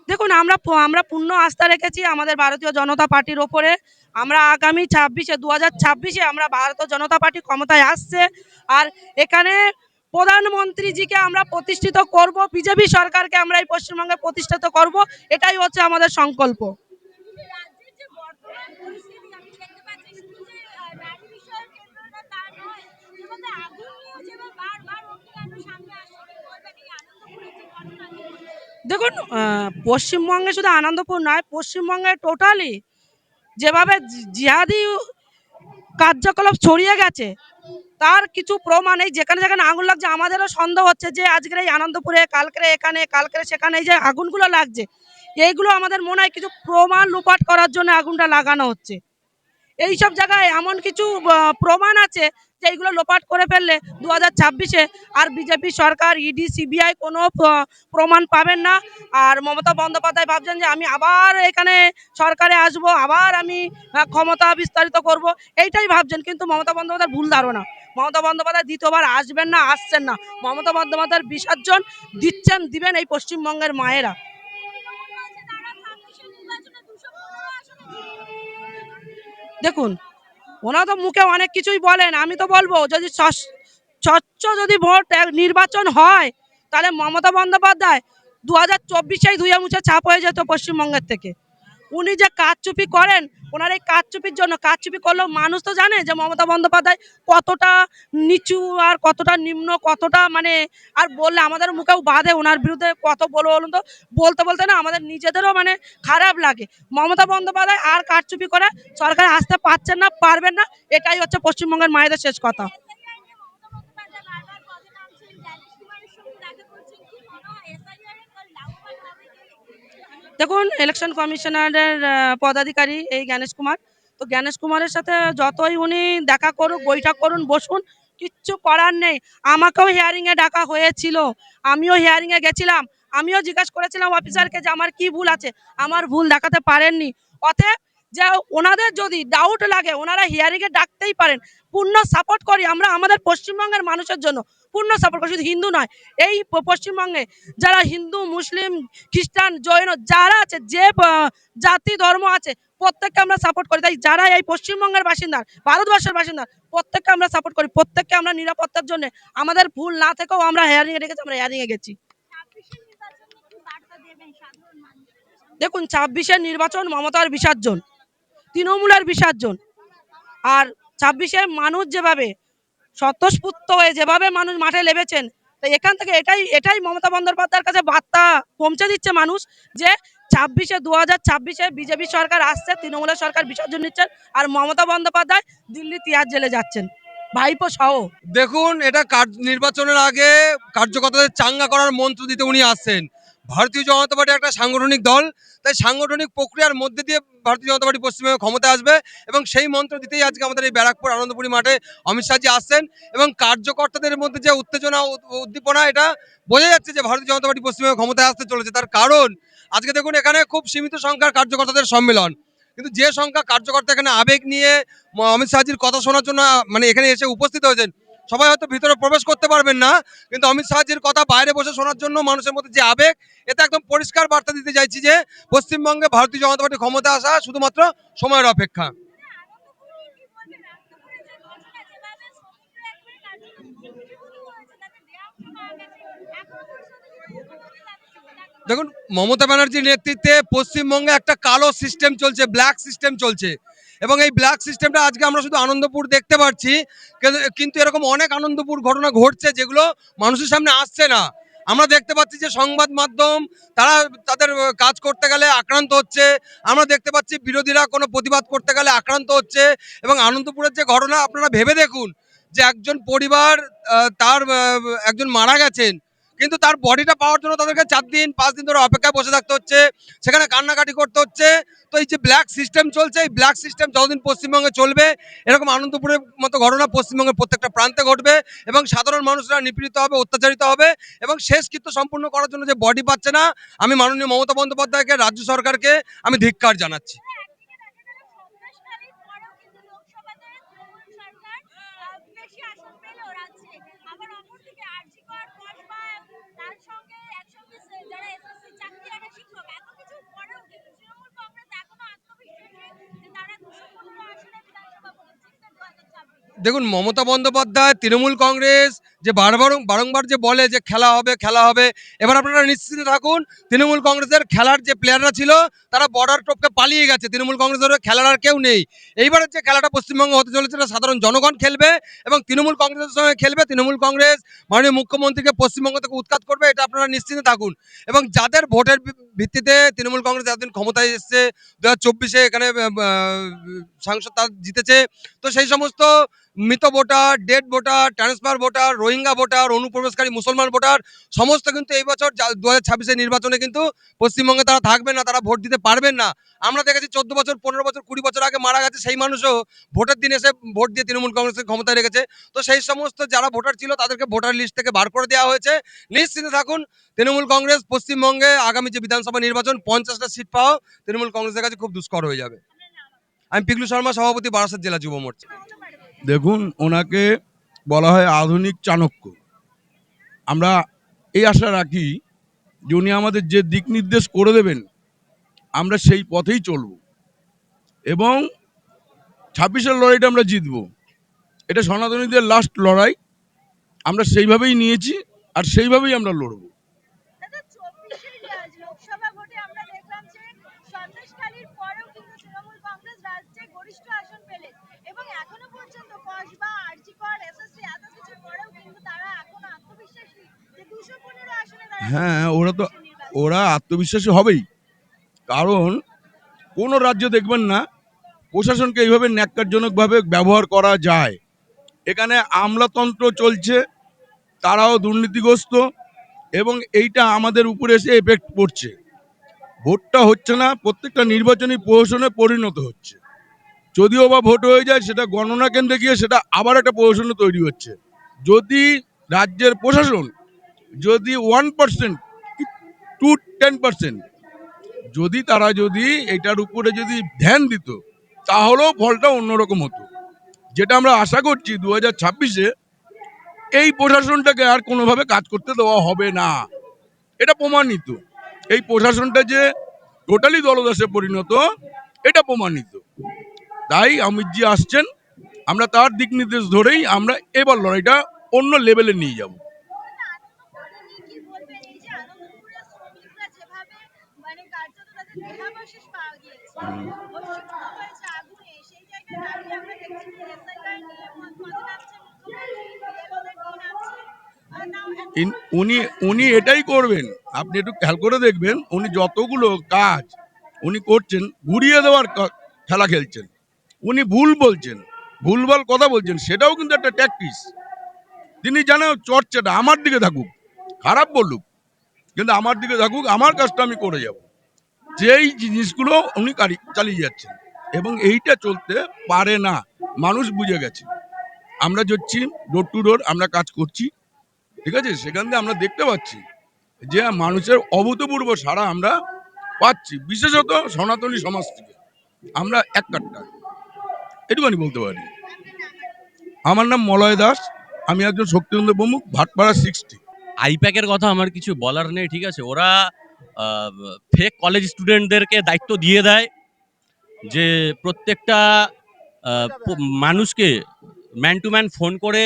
দেখুন, আমরা পূর্ণ আস্থা রেখেছি আমাদের ভারতীয় জনতা পার্টির ওপরে। আমরা আগামী 2026-এ আমরা ভারতীয় জনতা পার্টি ক্ষমতায় আসছে। আর এখানে প্রধানমন্ত্রীজিকে আমরা প্রতিষ্ঠিত করব, বিজেপি সরকারকে আমরা এই পশ্চিমবঙ্গে প্রতিষ্ঠিত করব, এটাই হচ্ছে আমাদের সংকল্প। দেখুন, পশ্চিমবঙ্গে শুধু আনন্দপুর নয়, পশ্চিমবঙ্গে টোটালি যেভাবে জিহাদি কার্যকলাপ ছড়িয়ে গেছে তার কিছু প্রমাণ এই যেখানে যেখানে আগুন লাগছে আমাদেরও সন্দেহ হচ্ছে যে আজকের এই আনন্দপুরে, কালকের এখানে, কালকের সেখানে এই যে আগুনগুলো লাগছে, এইগুলো আমাদের মনে হয় কিছু প্রমাণ লুপাট করার জন্য আগুনটা লাগানো হচ্ছে। এইসব জায়গায় এমন কিছু প্রমাণ আছে যে এইগুলো লোপাট করে ফেললে 2026-এ আর বিজেপি সরকার, ইডি, সিবিআই কোনো প্রমাণ পাবেন না। আর মমতা বন্দ্যোপাধ্যায় ভাবছেন যে আমি আবার এখানে সরকারে আসব, আবার আমি ক্ষমতা বিস্তারিত করব, এইটাই ভাবছেন। কিন্তু মমতা বন্দ্যোপাধ্যায় ভুল ধারণা। মমতা বন্দ্যোপাধ্যায় দ্বিতীয়বার আসবেন না, আসছেন না। মমতা বন্দ্যোপাধ্যায়ের বিসর্জন দিবেন এই পশ্চিমবঙ্গের মায়েরা। দেখুন, ওনারা তো মুখে অনেক কিছুই বলেন, আমি তো বলবো যদি স্বচ্ছ যদি ভোট নির্বাচন হয় তাহলে মমতা বন্দ্যোপাধ্যায় 2024-এই ধুয়ে মুছে ছাপ হয়ে যেত পশ্চিমবঙ্গের থেকে। উনি যে কারচুপি করেন, ওনার এই কারচুপির জন্য, কারচুপি করলেও মানুষ তো জানে যে মমতা বন্দ্যোপাধ্যায় কতটা নিচু আর কতটা নিম্ন, কতটা মানে, আর বললে আমাদের মুখেও বাধে ওনার বিরুদ্ধে কত বলবো বলুন তো। বলতে বলতে না আমাদের নিজেদেরও মানে খারাপ লাগে। মমতা বন্দ্যোপাধ্যায় আর কারচুপি করে সরকারে আসতে পারছেন না, পারবেন না, এটাই হচ্ছে পশ্চিমবঙ্গের মায়েদের শেষ কথা। দেখুন, ইলেকশন কমিশনারের পদাধিকারী এই জ্ঞানেশ কুমার। তো জ্ঞানেশ কুমারের সাথে যতই উনি দেখা করুক, বৈঠক করুন, বসুন, কিচ্ছু করার নেই। আমাকেও হিয়ারিংয়ে ডাকা হয়েছিল, আমিও হিয়ারিংয়ে গেছিলাম। আমিও জিজ্ঞাসা করেছিলাম অফিসারকে যে আমার কি ভুল আছে, আমার ভুল দেখাতে পারেননি। অতএব যে ওনাদের যদি ডাউট লাগে ওনারা হিয়ারিংয়ে ডাকতেই পারেন। পূর্ণ সাপোর্ট করি আমরা আমাদের পশ্চিমবঙ্গের মানুষের জন্য, পূর্ণ সাপোর্ট করি। শুধু হিন্দু নয়, এই পশ্চিমবঙ্গে যারা হিন্দু, মুসলিম, খ্রিস্টান, জৈন যারা আছে, যে জাতি ধর্ম আছে, প্রত্যেককে আমরা সাপোর্ট করি। তাই যারা এই পশ্চিমবঙ্গের বাসিন্দা, ভারতবর্ষের বাসিন্দা, প্রত্যেককে আমরা সাপোর্ট করি। প্রত্যেককে আমরা নিরাপত্তার জন্য, আমাদের ভুল না থেকেও আমরা হেয়ারিংয়ে রেখেছি, আমরা হেয়ারিংয়ে গেছি। দেখুন, 26-এর নির্বাচন মমতার বিসর্জন, তৃণমূলের বিসর্জন। আর 26-এ মানুষ যেভাবে স্বতঃস্ফূর্ত হয়ে যেভাবে মানুষ মাঠে নেমেছেন, তাই এখান থেকে এটাই মমতা বন্দ্যোপাধ্যায়ের কাছে বার্তা পৌঁছে দিচ্ছে মানুষ যে 2026-এ বিজেপি সরকার আসছে, তৃণমূলের সরকার বিসর্জন নিচ্ছেন, আর মমতা বন্দ্যোপাধ্যায় দিল্লি তিহার জেলে যাচ্ছেন ভাইপো সহ। দেখুন, এটা নির্বাচনের আগে কার্যকর্তাদের চাঙ্গা করার মন্ত্র দিতে উনি আসছেন। ভারতীয় জনতা পার্টি একটা সাংগঠনিক দল, তাই সাংগঠনিক প্রক্রিয়ার মধ্যে দিয়ে ভারতীয় জনতা পার্টি পশ্চিমবঙ্গে ক্ষমতা আসবে, এবং সেই মন্ত্র দিতেই আজকে আমাদের এই ব্যারাকপুর আনন্দপুরি মাঠে অমিত শাহজি আসছেন। এবং কার্যকর্তাদের মধ্যে যে উত্তেজনা, উদ্দীপনা, এটা বোঝা যাচ্ছে যে ভারতীয় জনতা পার্টি পশ্চিমবঙ্গে ক্ষমতায় আসতে চলেছে। তার কারণ আজকে দেখুন, এখানে খুব সীমিত সংখ্যার কার্যকর্তাদের সম্মেলন, কিন্তু যে সংখ্যা কার্যকর্তা এখানে আবেগ নিয়ে অমিত শাহজির কথা শোনার জন্য মানে এখানে এসে উপস্থিত হয়েছেন, সবাই হয়তো ভিতরে প্রবেশ করতে পারবেন না, কিন্তু অমিত শাহজির কথা বাইরে বসে শোনার জন্য মানুষের মধ্যে যে আবেগ, এটা একদম পরিষ্কার বার্তা দিতে চাইছি যে পশ্চিমবঙ্গে ভারতীয় জনতা পার্টি ক্ষমতা আসা শুধুমাত্র সময়ের অপেক্ষা। দেখুন, মমতা ব্যানার্জির নেতৃত্বে পশ্চিমবঙ্গে একটা কালো সিস্টেম চলছে, ব্ল্যাক সিস্টেম চলছে, এবং এই ব্ল্যাক সিস্টেমটা আজকে আমরা শুধু আনন্দপুর দেখতে পাচ্ছি, কিন্তু এরকম অনেক আনন্দপুর ঘটনা ঘটছে যেগুলো মানুষের সামনে আসছে না। আমরা দেখতে পাচ্ছি যে সংবাদ মাধ্যম তারা তাদের কাজ করতে গেলে আক্রান্ত হচ্ছে, আমরা দেখতে পাচ্ছি বিরোধীরা কোনো প্রতিবাদ করতে গেলে আক্রান্ত হচ্ছে। এবং আনন্দপুরের যে ঘটনা, আপনারা ভেবে দেখুন যে একজন পরিবার তার একজন মারা গেছেন, কিন্তু তার বডিটা পাওয়ার জন্য তাদেরকে 4 দিন 5 দিন ধরে অপেক্ষায় বসে থাকতে হচ্ছে, সেখানে কান্নাকাটি করতে হচ্ছে। তো এই যে ব্ল্যাক সিস্টেম চলছে, এই ব্ল্যাক সিস্টেম যতদিন পশ্চিমবঙ্গে চলবে, এরকম আনন্দপুরের মতো ঘটনা পশ্চিমবঙ্গের প্রত্যেকটা প্রান্তে ঘটবে, এবং সাধারণ মানুষরা নিপীড়িত হবে, অত্যাচারিত হবে, এবং শেষকৃত্য সম্পূর্ণ করার জন্য যে বডি পাচ্ছে না, আমি মাননীয় মমতা বন্দ্যোপাধ্যায়কে, রাজ্য সরকারকে আমি ধিক্কার জানাচ্ছি। দেখুন, মমতা বন্দ্যোপাধ্যায়, তৃণমূল কংগ্রেস যে বারংবার যে বলে যে খেলা হবে খেলা হবে, এবার আপনারা নিশ্চিন্তে থাকুন, তৃণমূল কংগ্রেসের খেলার যে প্লেয়াররা ছিল তারা বর্ডার টপকে পালিয়ে গেছে। তৃণমূল কংগ্রেসের খেলার আর কেউ নেই। এইবারের যে খেলাটা পশ্চিমবঙ্গে হতে চলেছে এটা সাধারণ জনগণ খেলবে এবং তৃণমূল কংগ্রেসের সঙ্গে খেলবে। তৃণমূল কংগ্রেস মাননীয় মুখ্যমন্ত্রীকে পশ্চিমবঙ্গ থেকে উৎখাত করবে, এটা আপনারা নিশ্চিন্তে থাকুন। এবং যাদের ভোটের ভিত্তিতে তৃণমূল কংগ্রেস এতদিন ক্ষমতায় এসছে, 2024-এ এখানে সাংসদ তার জিতেছে, তো সেই সমস্ত মৃত voter, dead voter, transfer voter, Rohingya voter, অনুপ্রবেশকারী মুসলমান ভোটার সমস্ত কিন্তু এই বছর 2026-এর নির্বাচনে কিন্তু পশ্চিমবঙ্গে তারা থাকবেন না, তারা ভোট দিতে পারবেন না। আমরা দেখেছি 14 বছর, 15 বছর, 20 বছর আগে মারা গেছে সেই মানুষও ভোটের দিন এসে ভোট দিয়ে তৃণমূল কংগ্রেসকে ক্ষমতায় রেখেছে। তো সেই সমস্ত যারা ভোটার ছিল তাদেরকে ভোটার লিস্ট থেকে বার করে দেওয়া হয়েছে। নিশ্চিন্তে থাকুন, তৃণমূল কংগ্রেস পশ্চিমবঙ্গে আগামী যে বিধানসভা নির্বাচন 50টা সিট পাওয়া তৃণমূল কংগ্রেসের কাছে খুব দুষ্কর হয়ে যাবে। আমি পিকলু শর্মা, সভাপতি, বারাসাত জেলা যুব মোর্চা। দেখুন, ওনাকে বলা হয় আধুনিক চাণক্য। আমরা এই আশা রাখি যে উনি আমাদের যে দিক নির্দেশ করে দেবেন আমরা সেই পথেই চলব এবং 26-এর লড়াইটা আমরা জিতব। এটা সনাতনীদের লাস্ট লড়াই, আমরা সেইভাবেই নিয়েছি আর সেইভাবেই আমরা লড়ব। দাদা, 24-এর লোকসভা ভোটে আমরা দেখলাম যে সন্দেশখালীর পরেও কিন্তু তৃণমূল কংগ্রেস রাজ্যে গরিষ্ঠ আসন পেলে এবং এখনো পর্যন্ত কসবা, আরজিকর, এসএসসি এত কিছুর পরেও কিন্তু তারা এখনো আত্মবিশ্বাসী যে 215 আসনে তারা হ্যাঁ, নির্বাচন। ওরা আত্মবিশ্বাসী হবেই, কারণ কোনো রাজ্যে দেখবেন না প্রশাসনকে এইভাবে ন্যাক্কারজনকভাবে ব্যবহার করা যায়। এখানে আমলাতন্ত্র চলছে, তারাও দুর্নীতিগ্রস্ত এবং এইটা আমাদের উপরে এসে এফেক্ট পড়ছে। ভোটটা হচ্ছে না, প্রত্যেকটা নির্বাচনী প্রহসনে পরিণত হচ্ছে। যদিও বা ভোট হয়ে যায় সেটা গণনা কেন্দ্রে গিয়ে সেটা আবার একটা প্রহসনে তৈরি হচ্ছে। যদি রাজ্যের প্রশাসন যদি 1% টু 10% যদি তারা যদি এটার উপরে যদি ধ্যান দিত তাহলেও ফলটা অন্যরকম হতো। যেটা আমরা আশা করছি 2026-এ এই প্রশাসনটাকে আর কোনোভাবে কাজ করতে দেওয়া হবে না, এটা প্রমাণিত। এই প্রশাসনটা যে টোটালি দলদাসে পরিণত, এটা প্রমাণিত। তাই অমিতজি আসছেন, আমরা তার দিক নির্দেশ ধরেই আমরা এবার লড়াইটা অন্য লেভেলে নিয়ে যাব। আনন্দপুরে নিয়ে কি বলবেন? এই যে আনন্দপুরের শ্রমিকরা যেভাবে মানে কার্যত তাদের দেহাবশেষ পাওয়া গিয়েছে, ভস্মীভূত হয়েছে আগুনে, সেই জায়গায় দাঁড়িয়ে আমরা দেখছি যে এসআইআর নিয়ে পদে নামছে মুখ্যমন্ত্রী, বিএলওদের নিয়ে নামছে। নাও উনি উনি এটাই করবেন, আপনি একটু খেয়াল করে দেখবেন, উনি যতগুলো কাজ উনি করছেন ঘুরিয়ে দেওয়ার খেলা খেলছেন। উনি ভুল বলছেন, ভুলভাল কথা বলছেন, সেটাও কিন্তু একটা ট্যাকটিস। তিনি জানেন চর্চাটা আমার দিকে থাকুক, খারাপ বলুক, কিন্তু আমার দিকে থাকুক, আমার কাজটা আমি করে যাব। যেই জিনিসগুলো উনি চালিয়ে যাচ্ছেন এবং এইটা চলতে পারে না, মানুষ বুঝে গেছে। আমরা যাচ্ছি ডোর টু ডোর, আমরা কাজ করছি, ঠিক আছে, সেখান থেকে আমরা দেখতে পাচ্ছি যে মানুষের অভূতপূর্ব সাড়া আমরা পাচ্ছি, বিশেষত সনাতনী সমাজ থেকে। আমরা এক কাট্টা, এটুখানি বলতে পারি। আমার নাম মলয় দাস, আমি একজন শক্তিবন্ধু প্রমুখ, ভাটপাড়া 60। আইপ্যাকের কথা আমার কিছু বলার নেই, ঠিক আছে। ওরা ফেক কলেজ স্টুডেন্টদেরকে দায়িত্ব দিয়ে দেয় যে প্রত্যেকটা মানুষকে ম্যান টু ম্যান ফোন করে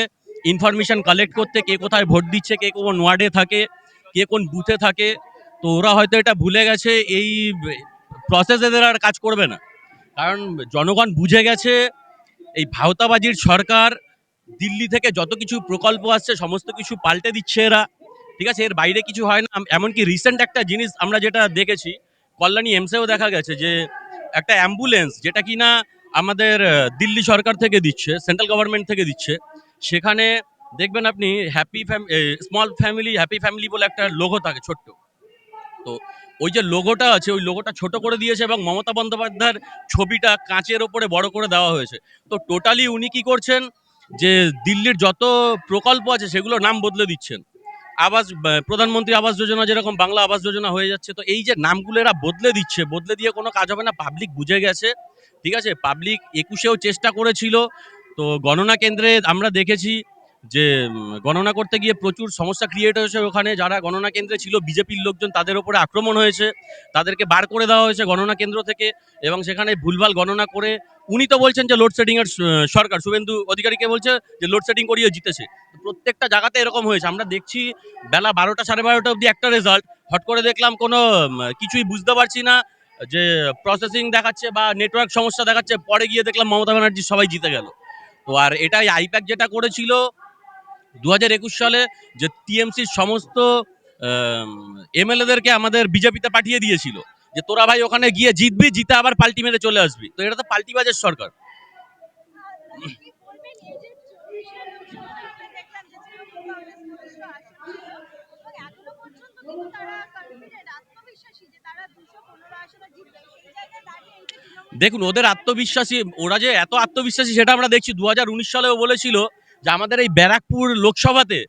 ইনফরমেশন কালেক্ট করতে, কে কোথায় ভোট দিচ্ছে, কে কোন ওয়ার্ডে থাকে, কে কোন বুথে থাকে। তো ওরা হয়তো এটা ভুলে গেছে, এই প্রসেস এদের আর কাজ করবে না, কারণ জনগণ বুঝে গেছে এই ভাওতাবাজির সরকার দিল্লি থেকে যত কিছু প্রকল্প আসছে সমস্ত কিছু পাল্টে দিচ্ছে এরা, ঠিক আছে। এর বাইরে কিছু হয় না। এমনকি রিসেন্ট একটা জিনিস আমরা যেটা দেখেছি, কল্যাণী এমসেও দেখা গেছে যে একটা অ্যাম্বুলেন্স যেটা কিনা আমাদের দিল্লি সরকার থেকে দিচ্ছে, সেন্ট্রাল গভর্নমেন্ট থেকে দিচ্ছে, সেখানে দেখবেন আপনি স্মল ফ্যামিলি হ্যাপি ফ্যামিলি বলে একটা লোগো থাকে ছোট্ট। তো ওই যে লোগোটা আছে, ওই লোগোটা ছোট করে দিয়েছে এবং মমতা বন্দ্যোপাধ্যায়ের ছবিটা কাঁচের ওপরে বড় করে দেওয়া হয়েছে। তো টোটালি উনি কি করছেন যে দিল্লির যত প্রকল্প আছে সেগুলোর নাম বদলে দিচ্ছেন। প্রধানমন্ত্রী আবাস যোজনা যেরকম বাংলা আবাস যোজনা হয়ে যাচ্ছে। তো এই যে নামগুলো এরা বদলে দিচ্ছে, বদলে দিয়ে কোনো কাজ হবে না। পাবলিক বুঝে গেছে, ঠিক আছে। পাবলিক 21-এও চেষ্টা করেছিল, তো গণনা কেন্দ্রে আমরা দেখেছি যে গণনা করতে গিয়ে প্রচুর সমস্যা ক্রিয়েট হয়েছে। ওখানে যারা গণনা কেন্দ্রে ছিল বিজেপির লোকজন, তাদের ওপরে আক্রমণ হয়েছে, তাদেরকে বার করে দেওয়া হয়েছে গণনা কেন্দ্র থেকে, এবং সেখানে ভুলভাল গণনা করে উনি তো বলছেন যে লোডশেডিং এর সরকার, শুভেন্দু অধিকারীকে বলছে যে লোডশেডিং করিয়ে জিতেছে। প্রত্যেকটা জায়গাতে এরকম হয়েছে। আমরা দেখছি বেলা 12টা 12:30 অবধি একটা রেজাল্ট, হট করে দেখলাম কোনো কিছুই বুঝতে পারছি না, যে প্রসেসিং দেখাচ্ছে বা নেটওয়ার্ক সমস্যা দেখাচ্ছে, পরে গিয়ে দেখলাম মমতা ব্যানার্জি সবাই জিতে গেল। তো আর এটাই আইপ্যাক যেটা করেছিল 2021 সালে, যে টিএমসির সমস্ত এমএলএদেরকে আমাদের বিজেপিতে পাঠিয়ে দিয়েছিল, যে তোরা ভাই ওখানে গিয়ে জিতবি, জিতে আবার পাল্টি মেরে চলে আসবি। তো এটা তো পাল্টিবাজের সরকার। কি বলবেন এই যে 24 লোকসভাতে আমরা দেখলাম যে তৃণমূল কংগ্রেস 200 আসন ছিল এবং এখনো পর্যন্ত কিন্তু তারা কনফিডেন্ট আত্মবিশ্বাসী যে তারা 215 আসনে জিতবে। সেই জায়গায় দাঁড়িয়ে এই যে তৃণমূল দেখুন ওদের আত্মবিশ্বাসী, ওরা যে এত আত্মবিশ্বাসী সেটা আমরা দেখছি। 2019 সালেও বলেছিল যে আমাদের এই ব্যারাকপুর লোকসভাতে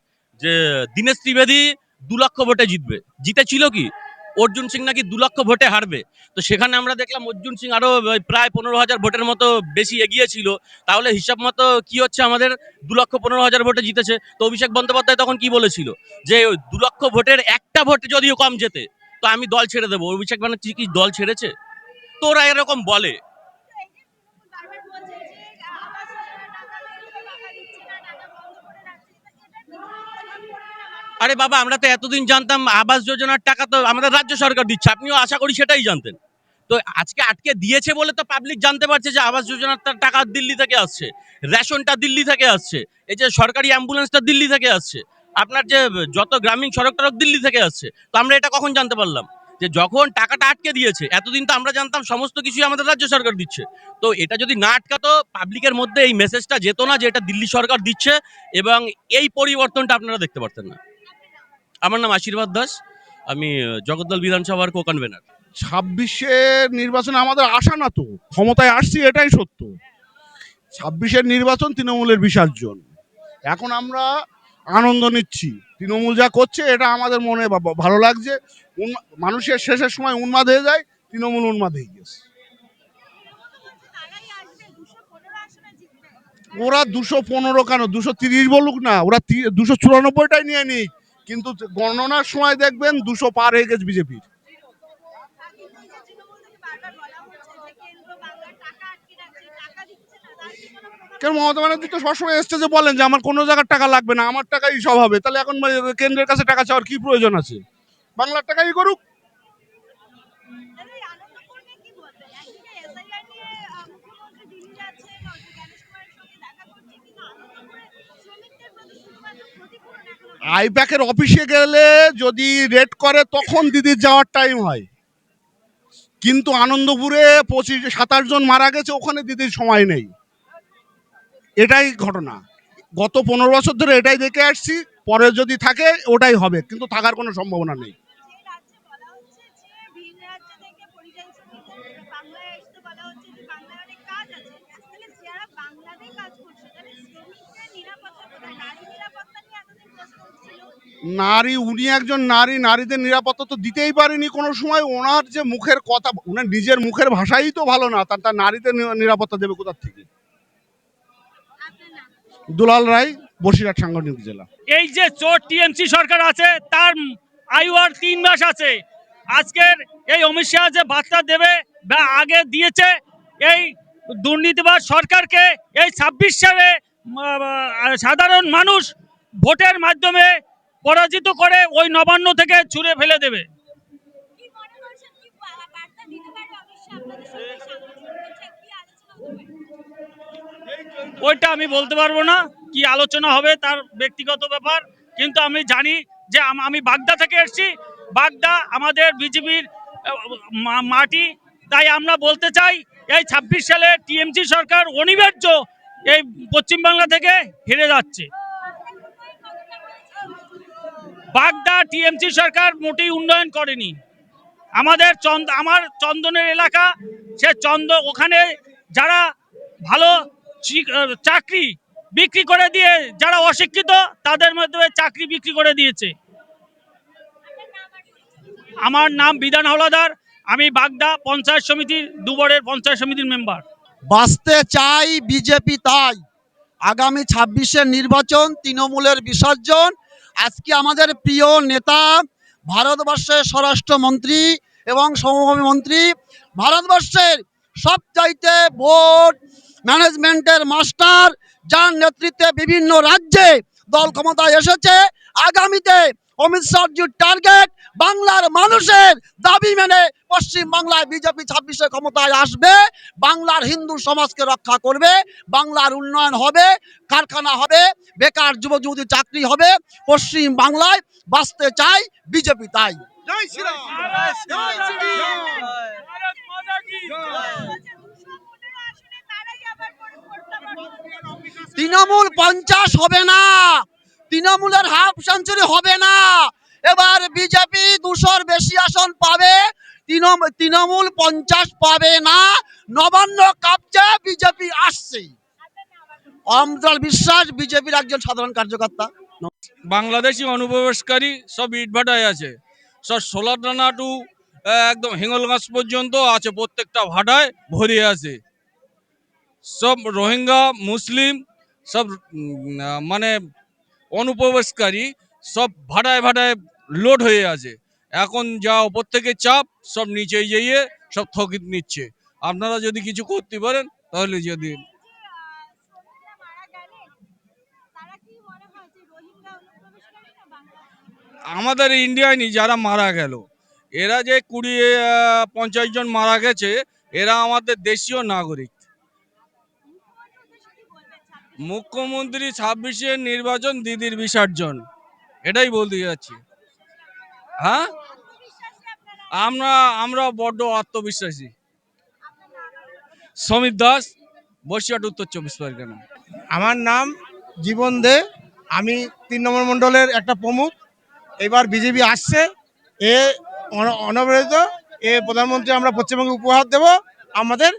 যে দীনেশ ত্রিবেদী 2 লক্ষ ভোটে জিতবে। জিতেছিল কি? অর্জুন সিং নাকি 2 লক্ষ ভোটে হারবে। তো সেখানে আমরা দেখলাম অর্জুন সিং আরো প্রায় 15,000 ভোটের মতো বেশি এগিয়ে ছিল। তাহলে হিসাব মতো কি হচ্ছে, আমাদের 2,15,000 ভোটে জিতেছে। তো অভিষেক বন্দ্যোপাধ্যায় তখন কি বলেছিল, যে 2 লক্ষ ভোটের একটা ভোট যদিও কম যেতে তো আমি দল ছেড়ে দেবো। অভিষেক ব্যানার্জি কি দল ছেড়েছে? তো ওরা এরকম বলে। এই যে তৃণমূল বারবার বলছে যে আবাস যোজনার টাকা দিচ্ছে, টাকা দিচ্ছে না, টাকা বন্ধ করে রাখছে। এটা কি প্রভাব পড়বে না মানুষের? আরে বাবা, আমরা তো এতদিন জানতাম আবাস যোজনার টাকা তো আমাদের রাজ্য সরকার দিচ্ছে, আপনিও আশা করি সেটাই জানতেন। তো আজকে আটকে দিয়েছে বলে তো পাবলিক জানতে পারছে যে আবাস যোজনার টাকা দিল্লি থেকে আসছে, রেশনটা দিল্লি থেকে আসছে, এই যে সরকারি অ্যাম্বুলেন্সটা দিল্লি থেকে আসছে, আপনার যে যত গ্রামীণ সড়ক টড়ক দিল্লি থেকে আসছে। তো আমরা এটা কখন জানতে পারলাম? যে যখন টাকাটা আটকে দিয়েছে। এতদিন তো আমরা জানতাম সমস্ত কিছুই আমাদের রাজ্য সরকার দিচ্ছে। তো এটা যদি না আটকাতো, পাবলিকের মধ্যে এই মেসেজটা যেত না যে এটা দিল্লি সরকার দিচ্ছে, এবং এই পরিবর্তনটা আপনারা দেখতে পারতেন না। আমার নাম আশীর্বাদ দাস, আমি জগদ্দল বিধানসভার কো কনভেনার। 26-এ নির্বাচন আমাদের আশা না, তো ক্ষমতায় আসছি এটাই সত্য। 26-এর নির্বাচন তৃণমূলের বিসর্জন। এখন আমরা আনন্দ নিচ্ছি, তৃণমূল যা করছে এটা আমাদের মনে ভালো লাগছে। মানুষের শেষের সময় উন্মাদ হয়ে যায়, তৃণমূল উন্মাদ হয়ে গেছে। তারাই আসবে 215 আসনে জিতবে। ওরা 215 কেন, 230 বলুক না, ওরা 294টাই নিয়ে নিক, কিন্তু গণনার সময় দেখবেন 200 পার হয়ে গেছে বিজেপির। কিন্তু এই যে তৃণমূল থেকে বারবার বলা হচ্ছে যে কেন্দ্র বাংলার টাকা আটকে রাখছে, টাকা দিচ্ছে না, তার কি কোনো প্রভাব? কেন মমতা ব্যানার্জি তো সবসময় স্টেজে বলেন যে আমার কোনো জায়গার টাকা লাগবে না, আমার টাকাই সব হবে। তাহলে এখন কেন্দ্রের কাছে টাকা চাওয়ার কি প্রয়োজন আছে? বাংলার টাকাই করুক। তাহলে এই আনন্দপুর নিয়ে কি বলবেন? একদিকে এসআইআর নিয়ে মুখ্যমন্ত্রী দিল্লি যাচ্ছেন, জ্ঞানেশ কুমারের সঙ্গে দেখা করছেন, কিন্তু আনন্দপুরে শ্রমিকদের প্রতি শুধুমাত্র ক্ষতিপূরণ এখনো আইপ্যাকের অফিসে গেলে যদি রেড করে তখন দিদির যাওয়ার টাইম হয়, কিন্তু আনন্দপুরে 27 জন মারা গেছে, ওখানে দিদির সময় নেই। এটাই ঘটনা। গত 15 বছর ধরে এটাই দেখে আসছি, পরে যদি থাকে ওটাই হবে, কিন্তু থাকার কোনো সম্ভাবনা নেই। যে রাজ্যে বলা হচ্ছে যে ভিন রাজ্য থেকে পরিযায়ী শ্রমিকদের বাংলায় আসতে বলা হচ্ছে যে বাংলায় অনেক কাজ আছে, তাহলে যারা বাংলাতেই কাজ করছে তাহলে শ্রমিকদের নিরাপত্তা কোথায়? নারী নিরাপত্তা নিয়ে এতদিন প্রশ্ন উঠছিল। নারী, উনি একজন নারী, নারীদের নিরাপত্তা তো দিতেই পারেনি কোনো সময়। ওনার যে মুখের কথা, ওনার নিজের মুখের ভাষাই তো ভালো না, তার নারীদের নিরাপত্তা দেবে কোথার থেকে? আপনার নাম? দুলাল রায়, বসিরহাট সাংগঠনিক জেলা। এই যে চোর টিএমসি সরকার আছে তার আয়ু আর 3 মাস আছে। আজকের এই অমিত শাহ যে বার্তা দেবে বা আগে দিয়েছে, এই দুর্নীতিবাজ সরকারকে এই 26 সালে সাধারণ মানুষ ভোটের মাধ্যমে পরাজিত করে ওই নবান্ন থেকে ছুঁড়ে ফেলে দেবে। কি মনে করছেন, কি বার্তা দিতে পারে অমিত শাহ আপনাদের সঙ্গে সাংগঠনিক বলছে, কি আলোচনা হতে পারে? ওইটা আমি বলতে পারবো না, কি আলোচনা হবে তার ব্যক্তিগত ব্যাপার। কিন্তু আমি জানি যে আমি বাগদা থেকে এসেছি, বাগদা আমাদের বিজেপির মাটি। তাই আমরা বলতে চাই এই 26 সালে টিএমসি সরকার অনিবার্য এই পশ্চিমবাংলা থেকে হেরে যাচ্ছে। বাগদা টিএমসি সরকার মোটেই উন্নয়ন করেনি। আমার চন্দনের এলাকা, সে ওখানে যারা ভালো চাকরি বিক্রি করে দিয়ে যারা অশিক্ষিত তাদের মধ্যে চাকরি বিক্রি করে দিয়েছে। আমার নাম বিধান হাওলাদার, আমি বাগদা পঞ্চায়েত সমিতির দুবারের পঞ্চায়েত সমিতির মেম্বার। বাঁচতে চাই বিজেপি, তাই আগামী ২৬-এর নির্বাচন তৃণমূলের বিসর্জন। আজকে আমাদের প্রিয় নেতা, ভারতবর্ষের স্বরাষ্ট্রমন্ত্রী এবং সমভূমি মন্ত্রী, ভারতবর্ষের সবচাইতে ভোট ম্যানেজমেন্টের মাস্টার, যার নেতৃত্বে বিভিন্ন রাজ্যে দল ক্ষমতায় এসেছে, আগামীতে অমিত শাহজির টার্গেট বাংলার মানুষের দাবি মেনে পশ্চিম বাংলায় বিজেপি ২৬-এ ক্ষমতায় আসবে, বাংলার হিন্দু সমাজকে রক্ষা করবে, বাংলার উন্নয়ন হবে, কারখানা হবে, বেকার যুবক যুবতী চাকরি হবে, পশ্চিম বাংলায় বাঁচতে চাই বিজেপি। তাই বলছে ২১৫ আসনে তারাই আবার করতে পারবে। তৃণমূল 50 হবে না, তৃণমূলের হাফ সেঞ্চুরি হবে না, এবার বিজেপি 200-র বেশি আসন পাবে, তৃণমূল 50 পাবে না। নবান্ন কাঁপছে, বিজেপি আসছে। অমৃতাল বিশ্বাস, বিজেপির একজন সাধারণ কার্যকর্তা। বাংলাদেশি অনুপ্রবেশকারী সব ইটভাটায় আছে, সব সোলারডানা টু একদম হিঙ্গলগঞ্জ পর্যন্ত আছে, প্রত্যেকটা ভাটায় ভরে আছে। সব রোহিঙ্গা মুসলিম সব মানে অনুপ্রবেশকারী সব ভাটায় ভাটায় লোড হয়ে আছে। এখন যা ওপর থেকে চাপ, সব নিচে যেয়ে সব স্থগিত নিচ্ছে। আপনারা যদি কিছু করতে পারেন তাহলে যদি শ্রমিকরা মারা গেলেন, তারা কি মনে হয় যে রোহিঙ্গা অনুপ্রবেশকারী না বাংলা? আমাদের ইন্ডিয়ানই যারা মারা গেল, এরা যে 50 জন মারা গেছে, এরা আমাদের দেশীয় নাগরিক। মুখ্যমন্ত্রী 26-এর নির্বাচন দিদির বিসর্জন, এটাই বলতে যাচ্ছি। হ্যাঁ, আমরা বড্ড আত্মবিশ্বাসী। সমীর দাস, বসিরহাট, উত্তর 24 পরগনা। আমার নাম জীবন দে, আমি 3 নম্বর মণ্ডলের একটা প্রমুখ। এবার বিজেপি আসছে, এ অনবরত, এ প্রধানমন্ত্রী আমরা পশ্চিমবঙ্গে উপহার দেব আমাদের